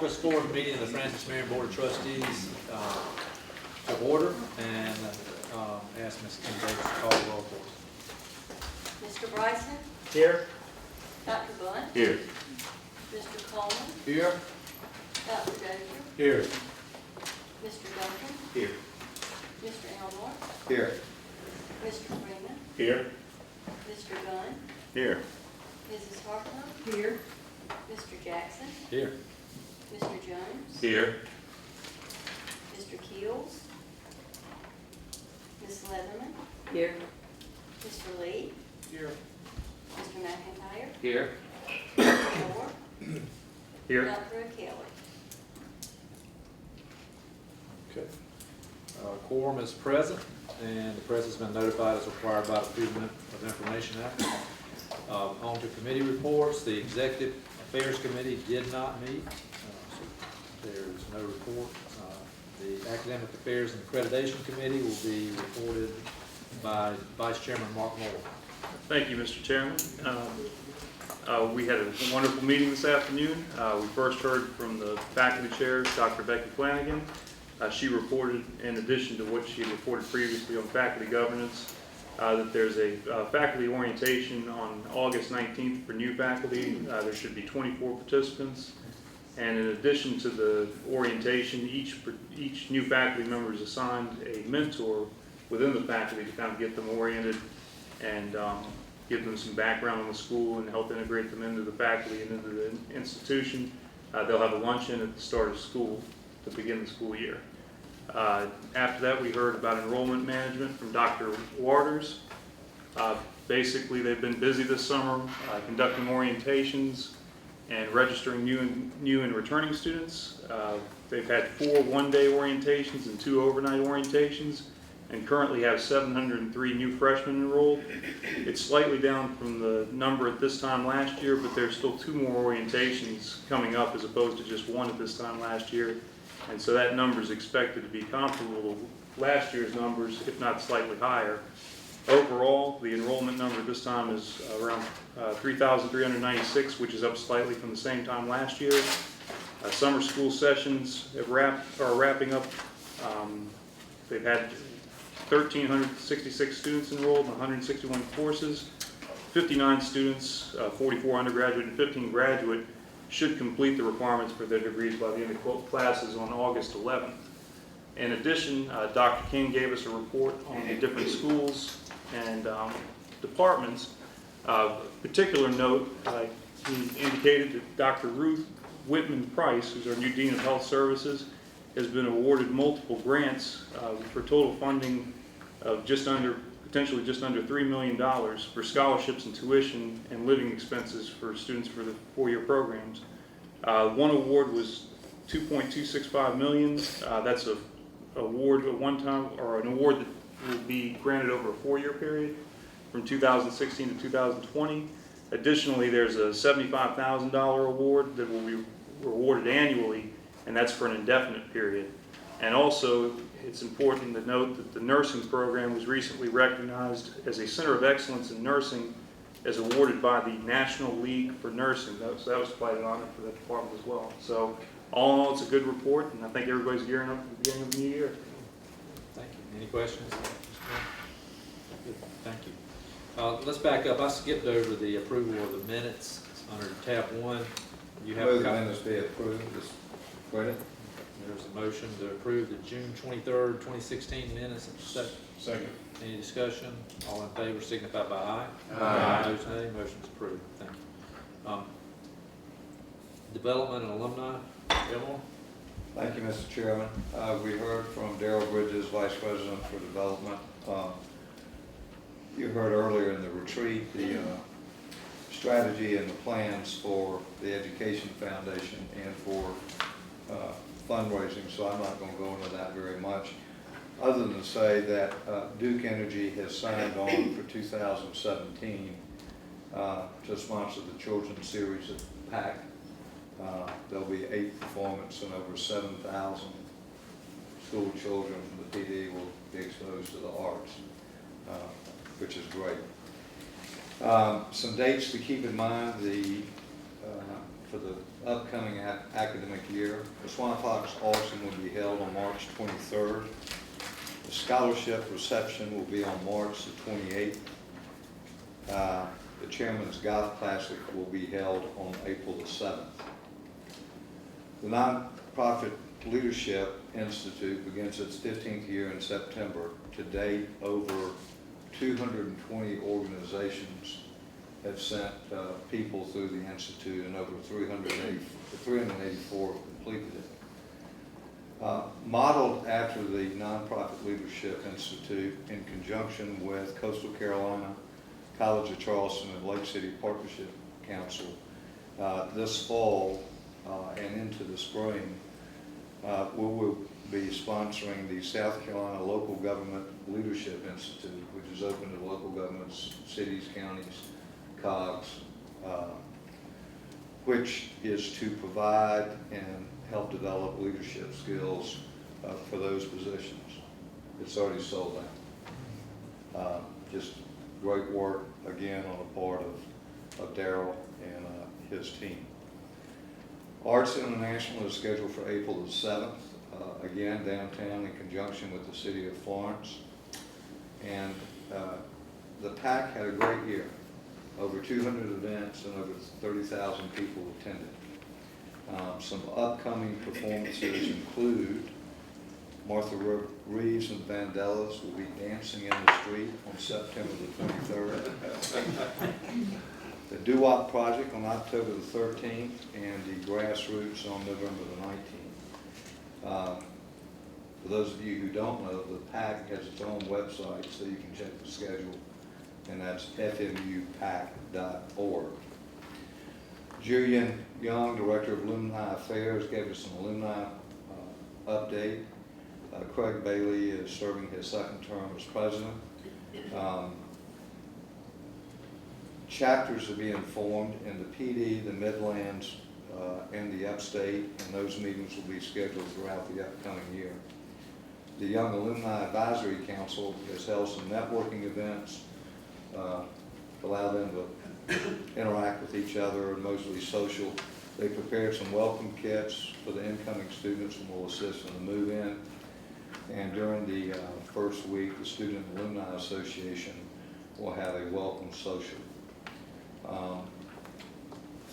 August 4th meeting of the Francis Marion Board of Trustees to order, and ask Ms. Kim Davis to call the roll, please. Mr. Bryson? Here. Dr. Blunt? Here. Mr. Coleman? Here. Dr. Dozier? Here. Mr. Duncan? Here. Mr. Elmore? Here. Mr. Freeman? Here. Mr. Gunn? Here. Mrs. Hartman? Here. Mr. Jackson? Here. Mr. Jones? Here. Mr. Keels? Ms. Leatherman? Here. Mr. Lee? Here. Mr. McIntyre? Here. Mr. Moore? Here. Dr. O'Kelly? Okay. Quorum is present, and the press has been notified as required by the Freedom of Information Act. On to committee reports. The Executive Affairs Committee did not meet, so there is no report. The Academic Affairs and Accreditation Committee will be reported by Vice Chairman Mark Moore. Thank you, Mr. Chairman. We had a wonderful meeting this afternoon. We first heard from the faculty chair, Dr. Becky Flanagan. She reported, in addition to what she had reported previously on faculty governance, that there's a faculty orientation on August 19th for new faculty. There should be 24 participants. And in addition to the orientation, each new faculty member is assigned a mentor within the faculty to kind of get them oriented and give them some background on the school and help integrate them into the faculty and into the institution. They'll have a luncheon at the start of school to begin the school year. After that, we heard about enrollment management from Dr. Waters. Basically, they've been busy this summer conducting orientations and registering new and returning students. They've had 4 one-day orientations and 2 overnight orientations, and currently have 703 new freshmen enrolled. It's slightly down from the number at this time last year, but there's still 2 more orientations coming up as opposed to just 1 at this time last year. And so that number is expected to be comparable to last year's numbers, if not slightly higher. Overall, the enrollment number this time is around 3,396, which is up slightly from the same time last year. Summer school sessions are wrapping up. They've had 1,366 students enrolled in 161 courses. 59 students, 44 undergraduate and 15 graduate, should complete the requirements for their degrees by the end of classes on August 11th. In addition, Dr. King gave us a report on the different schools and departments. Particular note, he indicated that Dr. Ruth Whitman Price, who's our new Dean of Health Services, has been awarded multiple grants for total funding of potentially just under $3 million for scholarships and tuition and living expenses for students for the 4-year programs. One award was $2.265 million. That's an award that will be granted over a 4-year period from 2016 to 2020. Additionally, there's a $75,000 award that will be awarded annually, and that's for an indefinite period. And also, it's important to note that the nursing program was recently recognized as a Center of Excellence in Nursing, as awarded by the National League for Nursing. So that was quite an honor for that department as well. So all in all, it's a good report, and I think everybody's gearing up for the beginning of the new year. Thank you. Any questions? Good. Thank you. Let's back up. I skipped over the approval of the minutes under tab 1. You have Move a the copy? minutes be approved this credit. There's a motion to approve the June 23rd, 2016 minutes. Second. Any discussion? All in favor signify by aye. Aye. Opposed, nay. Motion's approved. Thank you. Development and alumni. Elmore? Thank you, Mr. Chairman. We heard from Darrell Bridges, Vice President for Development. You heard earlier in the retreat the strategy and the plans for the Education Foundation and for fundraising, so I'm not going to go into that very much, other than to say that Duke Energy has signed on for 2017 to sponsor the children's series at PAC. There'll be 8 performances and over 7,000 school children from the PD will be exposed to the arts, which is great. Some dates to keep in mind: the for the upcoming academic year. The Swan Fox auction will be held on March 23rd. The scholarship reception will be on March the 28th. The Chairman's Golf Classic will be held on April the 7th. The Nonprofit Leadership Institute begins its 15th year in September. To date, over 220 organizations have sent people through the Institute, and over 384 have completed it. Modeled after the Nonprofit Leadership Institute in conjunction with Coastal Carolina, College of Charleston, and Lake City Partnership Council, this fall and into the spring, we will be sponsoring the South Carolina Local Government Leadership Institute, which is open to local governments, cities, counties, COGS, which is to provide and help develop leadership skills for those positions. It's already sold out. Just great work, again, on the part of Darrell and his team. Arts International is scheduled for April the 7th, again, downtown in conjunction with the city of Florence. And the PAC had a great year. Over 200 events and over 30,000 people attended. Some upcoming performances include Martha Reeves and Vandellas will be dancing in the street on September the 23rd. The Doo-Wop Project on October the 13th, and the Grassroots on November the 19th. For those of you who don't know, the PAC has its own website, so you can check the schedule, and that's fmupac.org. Julian Young, Director of Alumni Affairs, gave us an alumni update. Craig Bailey is serving his second term as president. Chapters are being formed in the PD, the Midlands, and the Upstate, and those meetings will be scheduled throughout the upcoming year. The Young Alumni Advisory Council has held some networking events, allow them to interact with each other, and mostly social. They prepared some welcome kits for the incoming students and will assist in the move-in. And during the first week, the Student Alumni Association will have a welcome social.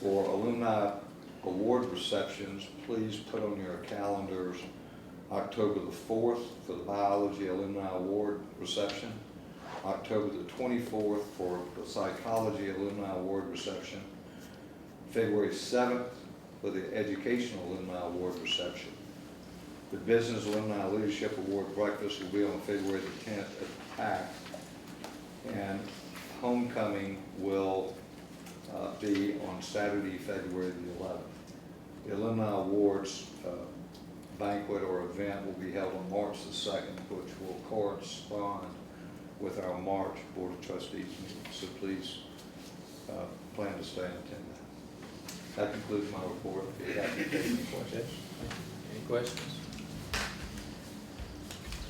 For alumni award receptions, please put on your calendars October the 4th for the Biology Alumni Award reception, October the 24th for the Psychology Alumni Award reception, February 7th for the Educational Alumni Award reception. The Business Alumni Leadership Award breakfast will be on February the 10th at the PAC, and homecoming will be on Saturday, February the 11th. The Alumni Awards banquet or event will be held on March the 2nd, which will correspond with our March Board of Trustees meeting. So please plan to stay and attend that. That concludes my report. If you have any questions. Any questions?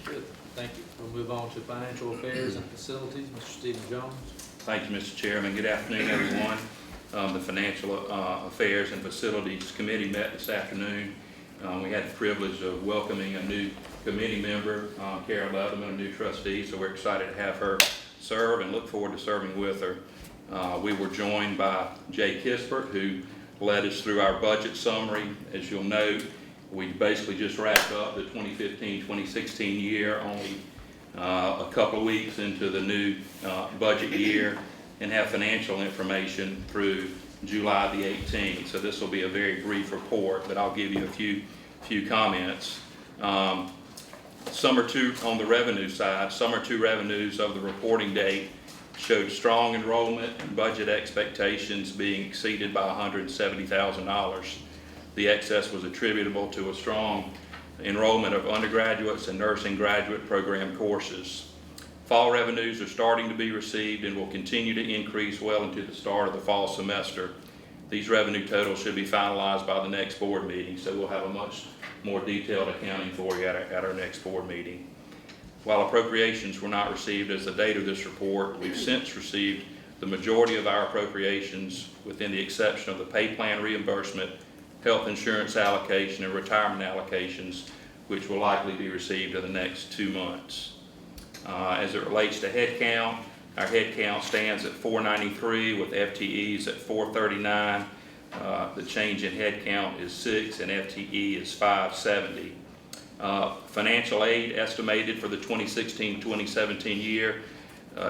Good, thank you. We'll move on to Financial Affairs and Facilities. Mr. Stephen Jones. Thank you, Mr. Chairman. Good afternoon, everyone. The Financial Affairs and Facilities Committee met this afternoon. We had the privilege of welcoming a new committee member, Carol Leatherman, a new trustee, so we're excited to have her serve and look forward to serving with her. We were joined by Jay Kispert, who led us through our budget summary. As you'll note, we basically just wrapped up the 2015-2016 year, only a couple of weeks into the new budget year, and have financial information through July the 18th. So this will be a very brief report, but I'll give you a few comments. Summer 2 on the revenue side, Summer 2 revenues of the reporting date showed strong enrollment and budget expectations being exceeded by $170,000. The excess was attributable to a strong enrollment of undergraduates and nursing graduate program courses. Fall revenues are starting to be received and will continue to increase well into the start of the fall semester. These revenue totals should be finalized by the next board meeting, so we'll have a much more detailed accounting for you at our next board meeting. While appropriations were not received as the date of this report, we've since received the majority of our appropriations, within the exception of the pay plan reimbursement, health insurance allocation, and retirement allocations, which will likely be received in the next 2 months. As it relates to headcount, our headcount stands at 493 with FTEs at 439. The change in headcount is 6 and FTE is 570. Financial aid estimated for the 2016-2017 year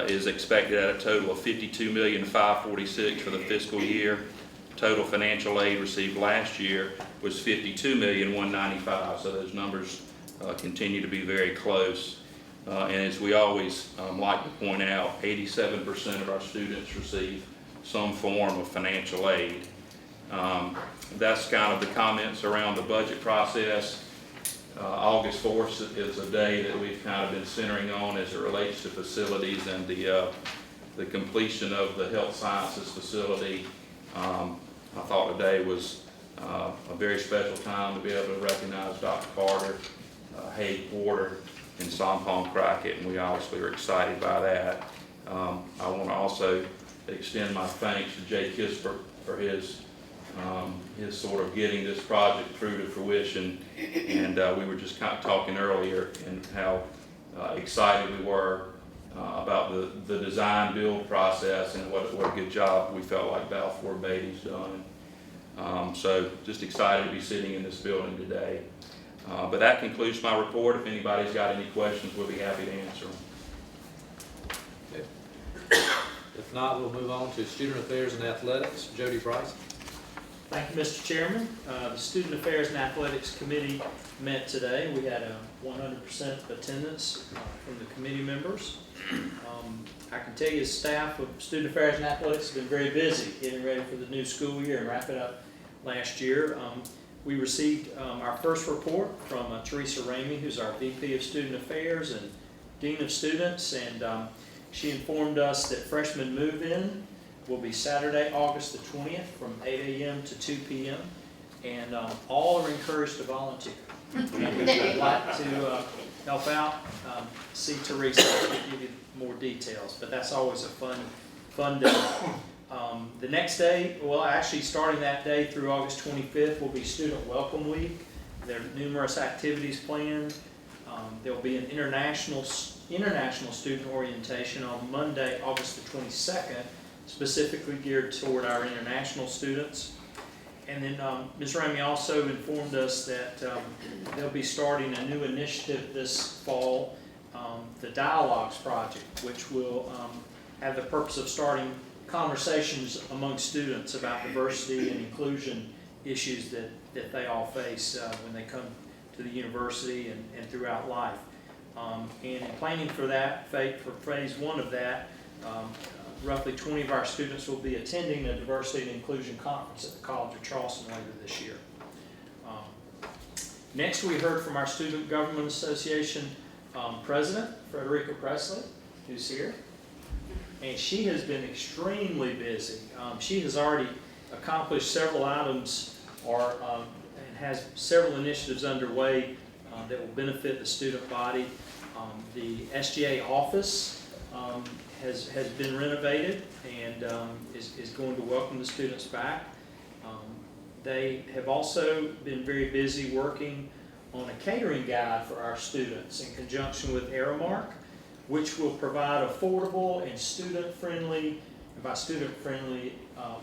is expected at a total of $52,546,000 for the fiscal year. Total financial aid received last year was $52,195,000, so those numbers continue to be very close. And as we always like to point out, 87% of our students receive some form of financial aid. That's kind of the comments around the budget process. August 4th is a day that we've kind of been centering on as it relates to facilities and the completion of the health sciences facility. I thought today was a very special time to be able to recognize Dr. Carter, Hay Porter, and Sompong Crockett, and we obviously are excited by that. I want to also extend my thanks to Jay Kisper for his sort of getting this project through to fruition. And we were just kind of talking earlier and how excited we were about the design build process and what a good job we felt like Balfour Beatty's done. So just excited to be sitting in this building today. But that concludes my report. If anybody's got any questions, we'll be happy to answer them. Okay. If not, we'll move on to Student Affairs and Athletics. Jody Price. Thank you, Mr. Chairman. The Student Affairs and Athletics Committee met today. We had a 100% attendance from the committee members. I can tell you the staff of Student Affairs and Athletics has been very busy getting ready for the new school year and wrapping up last year. We received our first report from Teresa Ramey, who's our VP of Student Affairs and Dean of Students, and she informed us that freshman move-in will be Saturday, August the 20th from 8 a.m. to 2 p.m. And all are encouraged to volunteer. And if you'd like to help out, see Teresa, she'll give you more details. But that's always a fun day. The next day, well, actually starting that day through August 25th will be Student Welcome Week. There are numerous activities planned. There will be an international student orientation on Monday, August the 22nd, specifically geared toward our international students. And then Ms. Ramey also informed us that they'll be starting a new initiative this fall, the Dialogues Project, which will have the purpose of starting conversations among students about diversity and inclusion issues that they all face when they come to the university and throughout life. And in planning for that, for phase one of that, roughly 20 of our students will be attending a diversity and inclusion conference at the College of Charleston later this year. Next, we heard from our Student Government Association President, Frederica Presley, who's here. And she has been extremely busy. She has already accomplished several items and has several initiatives underway that will benefit the student body. The SGA office has been renovated and is going to welcome the students back. They have also been very busy working on a catering guide for our students in conjunction with Aramark, which will provide affordable and student-friendly, and by student-friendly,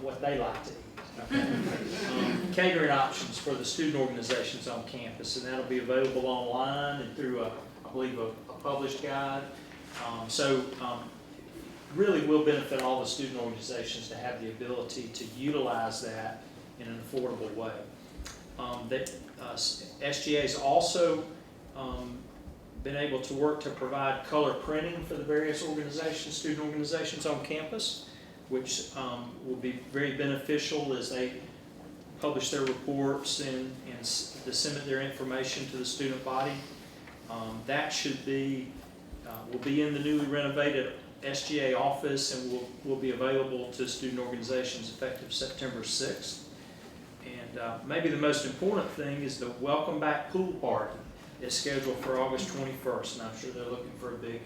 what they like to eat. Catering options for the student organizations on campus, and that'll be available online and through, I believe, a published guide. Really will benefit all the student organizations to have the ability to utilize that in an affordable way. SGA has also been able to work to provide color printing for the various organizations, student organizations on campus, which will be very beneficial as they publish their reports and disseminate their information to the student body. That should be, will be in the newly renovated SGA office and will be available to student organizations effective September 6th. And maybe the most important thing is the Welcome Back Pool Party is scheduled for August 21st, and I'm sure they're looking for a big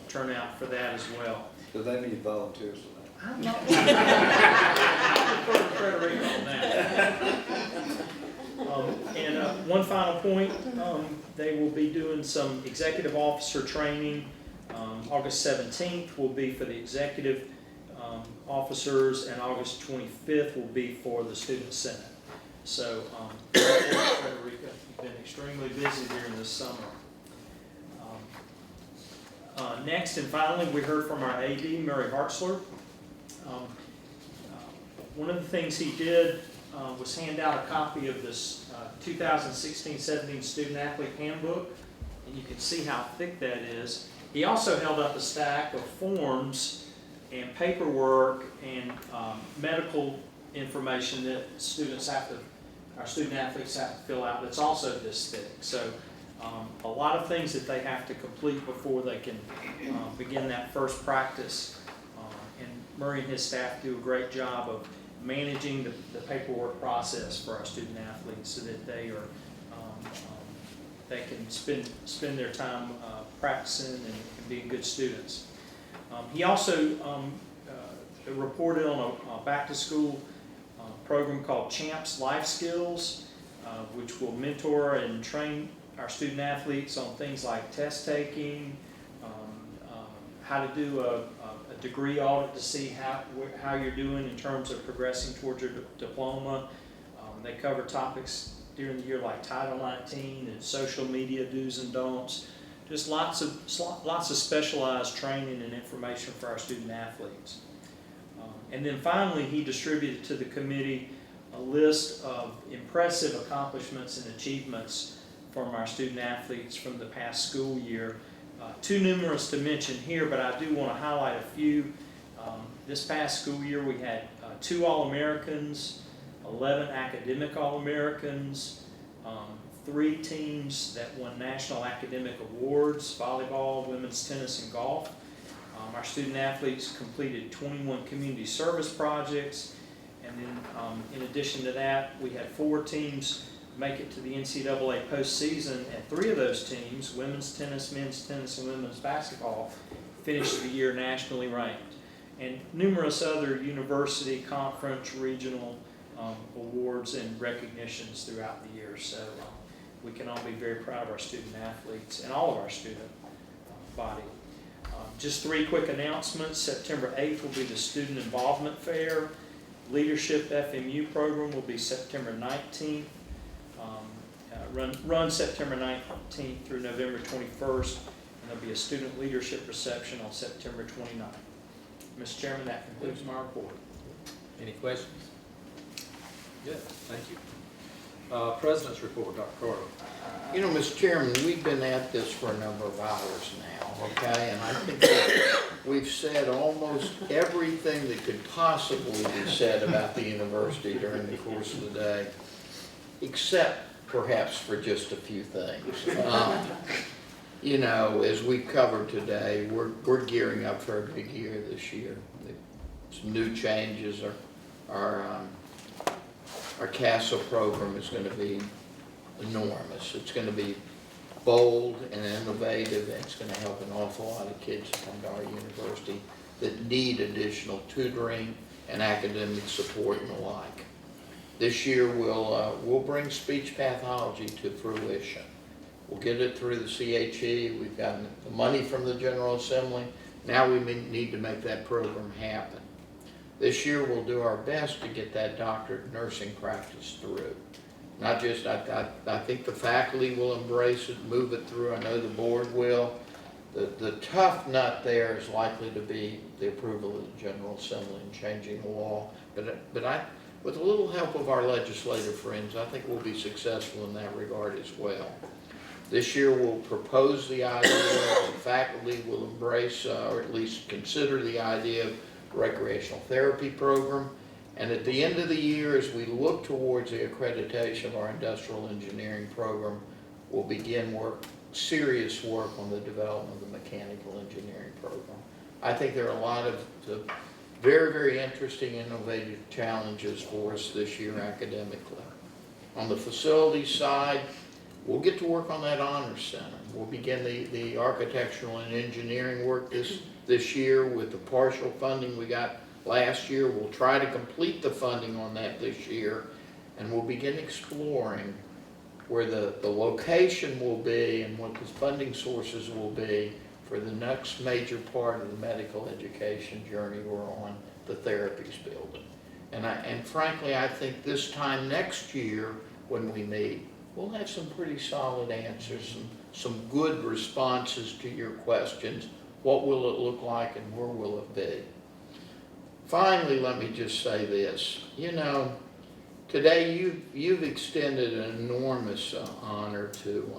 turnout for that as well. Do they need volunteers for that? I'm not. I defer to Frederica on that. And one final point, they will be doing some executive officer training. August 17th will be for the executive officers, and August 25th will be for the student senate. So, Frederica, you've been extremely busy during this summer. Next and finally, we heard from our AD, Mary Hartzler. One of the things he did was hand out a copy of this 2016-17 Student Athlete Handbook, and you can see how thick that is. He also held up a stack of forms and paperwork and medical information that our student athletes have to fill out that's also this thick. So a lot of things that they have to complete before they can begin that first practice. And Murray and his staff do a great job of managing the paperwork process for our student athletes so that they are they can spend their time practicing and being good students. He also reported on a back-to-school program called Champs Life Skills, which will mentor and train our student athletes on things like test taking, how to do a degree audit to see how you're doing in terms of progressing towards your diploma. They cover topics during the year like Title 19 and social media do's and don'ts. Just lots of specialized training and information for our student athletes. And then finally, he distributed to the committee a list of impressive accomplishments and achievements from our student athletes from the past school year. Too numerous to mention here, but I do want to highlight a few. This past school year, we had 2 All-Americans, 11 academic All-Americans, 3 teams that won national academic awards: volleyball, women's tennis, and golf. Our student athletes completed 21 community service projects, and then in addition to that, we had 4 teams make it to the NCAA postseason, and 3 of those teams, women's tennis, men's tennis, and women's basketball, finished the year nationally ranked. And numerous other university, conference, regional awards and recognitions throughout the year. So we can all be very proud of our student athletes and all of our student body. Just 3 quick announcements. September 8th will be the Student Involvement Fair. Leadership FMU program will be September 19th. Run September 19th through November 21st, and there'll be a student leadership reception on September 29th. Mr. Chairman, that concludes my report. Any questions? Good, thank you. President's report, Dr. Carter. You know, Mr. Chairman, we've been at this for a number of hours now, okay? And I think that we've said almost everything that could possibly be said about the university during the course of the day, except perhaps for just a few things. You know, as we've covered today, we're gearing up for a big year this year. Some new changes. Our CASA program is going to be enormous. It's going to be bold and innovative, and it's going to help an awful lot of kids come to our university that need additional tutoring and academic support and the like. This year we'll bring speech pathology to fruition. We'll get it through the CHE. We've gotten the money from the General Assembly. Now we need to make that program happen. This year we'll do our best to get that doctorate of nursing practice through. Not just, I think the faculty will embrace it, move it through. I know the board will. The tough nut there is likely to be the approval of the General Assembly and changing the law. But with a little help of our legislative friends, I think we'll be successful in that regard as well. This year we'll propose the idea, the faculty will embrace or at least consider the idea of a recreational therapy program. And at the end of the year, as we look towards the accreditation of our industrial engineering program, we'll begin serious work on the development of the mechanical engineering program. I think there are a lot of very, very interesting, innovative challenges for us this year academically. On the facilities side, we'll get to work on that honors center. We'll begin the architectural and engineering work this year with the partial funding we got last year. We'll try to complete the funding on that this year, and we'll begin exploring where the location will be and what the funding sources will be for the next major part of the medical education journey we're on, the therapies building. And frankly, I think this time next year when we meet, we'll have some pretty solid answers, some good responses to your questions. What will it look like and where will it be? Finally, let me just say this. You know, today you've extended an enormous honor to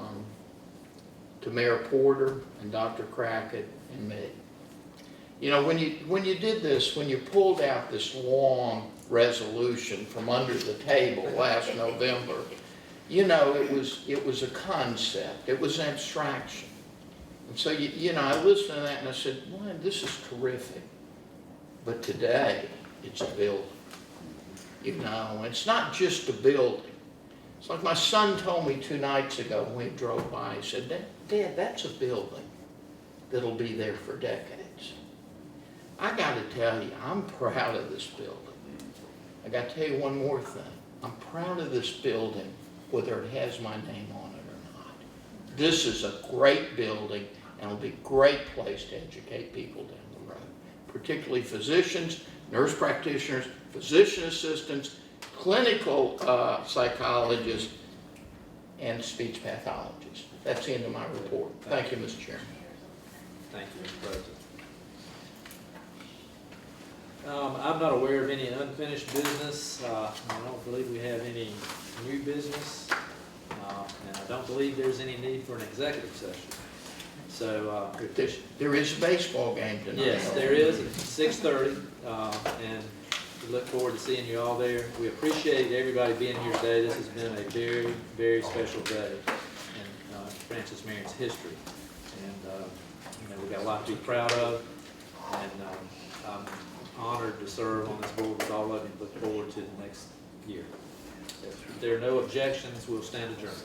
Mayor Porter and Dr. Crockett and me. You know, when you did this, when you pulled out this long resolution from under the table last November, you know, it was a concept, it was an abstraction. And so, you know, I listened to that and I said, man, this is terrific. But today, it's a building. You know, it's not just a building. It's like my son told me 2 nights ago when we drove by, he said, Dad, that's a building that'll be there for decades. I got to tell you, I'm proud of this building. I got to tell you one more thing. I'm proud of this building, whether it has my name on it or not. This is a great building, and it'll be a great place to educate people down the road, particularly physicians, nurse practitioners, physician assistants, clinical psychologists, and speech pathologists. That's the end of my report. Thank you, Mr. Chairman. Thank you, Mr. President. I'm not aware of any unfinished business. I don't believe we have any new business. And I don't believe there's any need for an executive session. So, There is a baseball game tonight. yes, there is at 6:30, and we look forward to seeing you all there. We appreciate everybody being here today. This has been a very, very special day in Francis Marion's history. And, you know, we've got a lot to be proud of, and I'm honored to serve on this board with all of you. Look forward to the next year. If there are no objections, we'll stand adjourned.